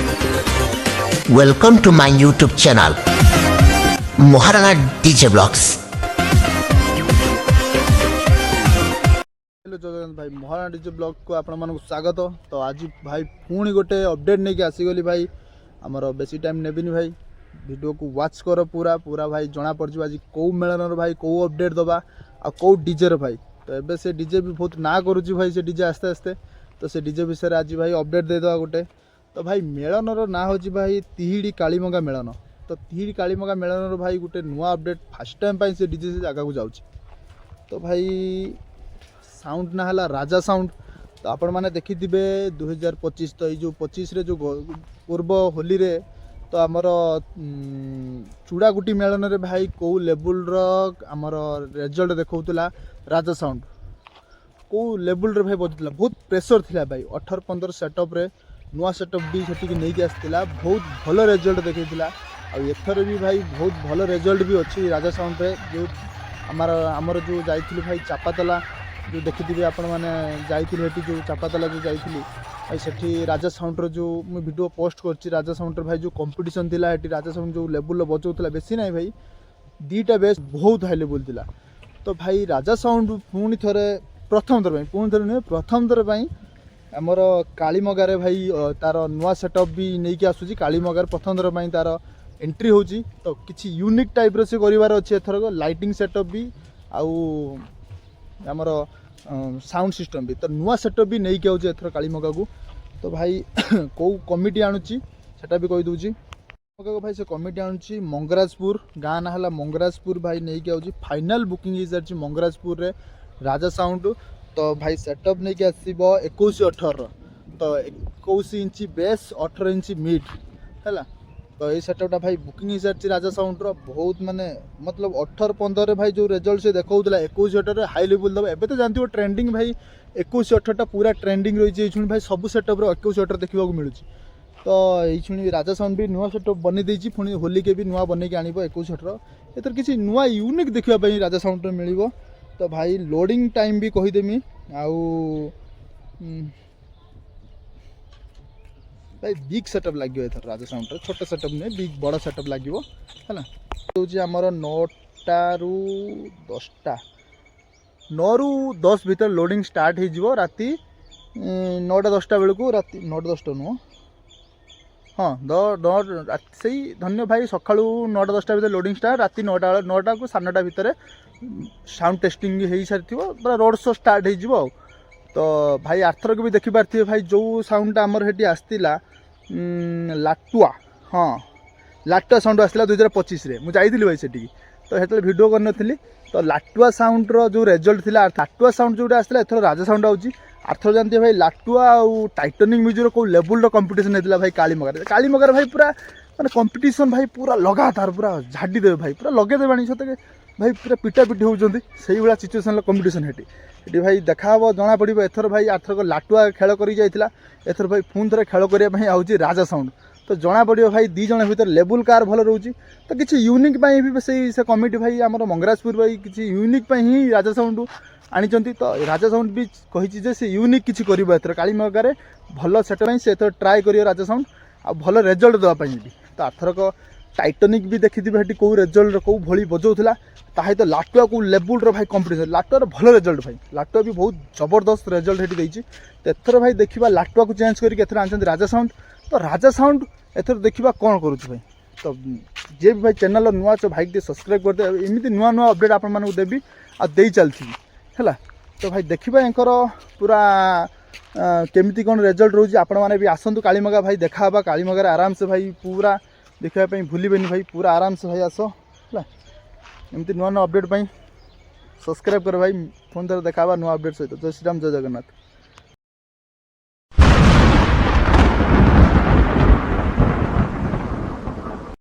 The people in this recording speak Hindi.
Welcome to my YouTube channel, Maharana DJ Vlogs. Hello Jagannath भाई महाराणा डीजे ब्लॉग को आपण मानक स्वागत। तो आज भाई पुणी गोटे अपडेट नहीं कि आसीगली भाई आमर बेसी टाइम नेबिनी भाई वीडियो को वॉच कर पूरा पूरा भाई जना पड़ आज कौ मेलन भाई कौ अपडेट दबा आ कौ डीजे भाई। तो एबे से डीजे भी बहुत ना करुच्ची भाई से डीजे आस्ते आस्ते तो से डीजे विषय आज भाई अपडेट देदेवा गोटे। तो भाई मेलनर ना हो भाई तिहिड़ी कालीमंगा मेलन। तो तिहिड़ी कालीमंगा मेलनर भाई गोटे नुआ अपडेट फास्ट टाइम पाई से डीजे से जगह को जाऊँ। तो भाई साउंड ना है राजा साउंड। तो आपण मैंने देखी 2025 तो ये 25 रे जो पूर्व होली रे तो आमर चूड़ागुटी मेलन रे भाई कौ लेवल आमर रिजल्ट देखौतला राजा साउंड कौ लेवल रे भाई बजुला बहुत प्रेशर थिला भाई 18-15 सेटअप रे नुआ सेटअप भी सेठी नहीं आसला बहुत भल रिजल्ट देखा। एथर भी भाई बहुत भल रिजल्ट भी अच्छी राजा साउंड रे जो आमर जो जाइथिलु भाई चापातला जो देखी आपण मैंने जाइए जो चापातला जो जाइए सेठी राजा साउंड जो मुझे वीडियो पोस्ट करची राजा साउंड भाई जो कंपटीशन थिला हेटी राजा साउंड जो लेवल बजाउला बेसी ना भाई दीटा बेस बहुत हाई लेवल थिला। तो भाई राजा साउंड पुणी थरे प्रथम थर पुणी थर नुहे प्रथम थर आमर कालीमगारे भाई तार नुआ सेटअप भी नहीं कि आसूची कालीमगार प्रथम थर तार एंट्री होची। तो किसी यूनिक टाइप रो से करिवार अछि एथरक लाइटिंग सेटअप भी आउ आमर साउंड सिस्टम भी तो नुआ सेटअप भी नहीं कि एथर कालीमगा को। तो भाई कौ कमिटी आणुची सेटा भी कहि दूची को भाई से कमिटी आणुची मंगराजपुर गाँ ना है मंगराजपुर भाई नहीं कि आउची फाइनल बुकिंग हो सारी मंगराजपुर रे राजा साउंड। तो भाई सेटअप नहीं कि आसीबो 21-18 तो 21 इंची बेस 18 इंची मिड है। तो ये सेटअपटा भाई बुकिंग हो सारी राजा साउंड बहुत माने मतलब 18-15 भाई जो रिजल्ट से देखा 21-18 हाई लेवल दबा एबे तो जानते ट्रेंडिंग भाई 21-18 पूरा ट्रेंडिंग रही है भाई सब सेटअप 21-18 देखा मिलूँ। तो ये राजा साउंड भी नुआ सेटअप बनी देछि पुणी होली के भी नुआ बन के आनिबो 21-18 एथर किसी नुआ यूनिक देखा राजा साउंड मिलिबो। तो भाई लोडिंग टाइम भी कहीदेमी आउ भाई बिग सेटअप लगे एथर राजा साउंड छोट सेटअप नहीं बिग बड़ सेटअप लगे है ना। तो आमर 9टा रु 10टा 9 रु 10 भीतर लोडिंग स्टार्ट हो राति 9टा-10टा बेलू राति 9टा-10टा नुह हाँ से धन्य भाई सका 9टा-10टा भीतर लोडिंग स्टार्ट राति 9टा को 9:30 भितर साउंड टेस्टिंग हो सारी पूरा रोड शो स्टार्ट हो। तो भाई आर्थर को भी देखी पारे भाई जो साउंड आमर हेटी आसला लाटुआ हाँ लाटुआ साउंड आसला 2025 रे मुझे जाइली भाई सेठी तो हेतले वीडियो करनी। तो लाटुआ साउंड रो जो रिजल्ट थिला लाटुआ साउंड जो आसला एथर राजा साउंड आउची। आर्थर जानते भाई लाटुआ और टाइटनिंग म्यूजिक को लेवल कंपटीशन होता भाई कालीमगार भाई पूरा माने कंपटीशन भाई पूरा लगातार पूरा झाड़ी देवे भाई पूरा लगे देवानी सतके भाई पूरा पिटापिटी होउचंदी सही वाला सिचुएशन कंपटीशन हेटी भाई देखा जना पड़ो एथर भाई आर्थरक लाटुआ खेल कर जाइला एथर भाई पुणी थे खेल करने आउची राजा साउंड। तो जना पड़ो भाई दी जन भीतर लेवल कार भल रोचे। तो किसी यूनिक भी से कमिटी भाई आम मंगराजपुर भाई किसी यूनिक ही राजा साउंड आनी। तो राजा साउंड भी कही से यूनिक किसी कर कालीमगारे भल सेटअप से एथर ट्राए कर राजा साउंड आ भल रिजल्ट देवाई भी। तो आर्थरक टाइटनिक भी देखी कौ रिजल्ट कौ भली बजाऊला ताही तो लाटुआ को लेवल भाई कंपटीशन लाटुआर भल रिजल्ट भाई लाटुआ भी बहुत जबरदस्त रिजल्ट हेटी देछि। तो एथर भाई देखा लाटुआ को चेंज करके एथर आनछन राजा साउंड। तो राजा साउंड एथर देखा कौन करुछ भाई। तो जे भी भाई चैनल नुआ तो भाई सब्सक्राइब करदे एमती नुआ नुआ अपडेट आपण मानू देबी आ देई चलथि है। तो भाई देखा एंकर पूरा केमिति कौन रिजल्ट रोज आपण माने भी आसतु कालीमगा भाई देखा कालीमगार आराम से भाई पूरा देखापी भूलें भाई पूरा आराम से भाई आस है एमती नुआ नुआ अपडेट सब्सक्राइब कर भाई फोन थोड़ा देखा नुआ अपडेट सहित। जय श्री राम जय जगन्नाथ।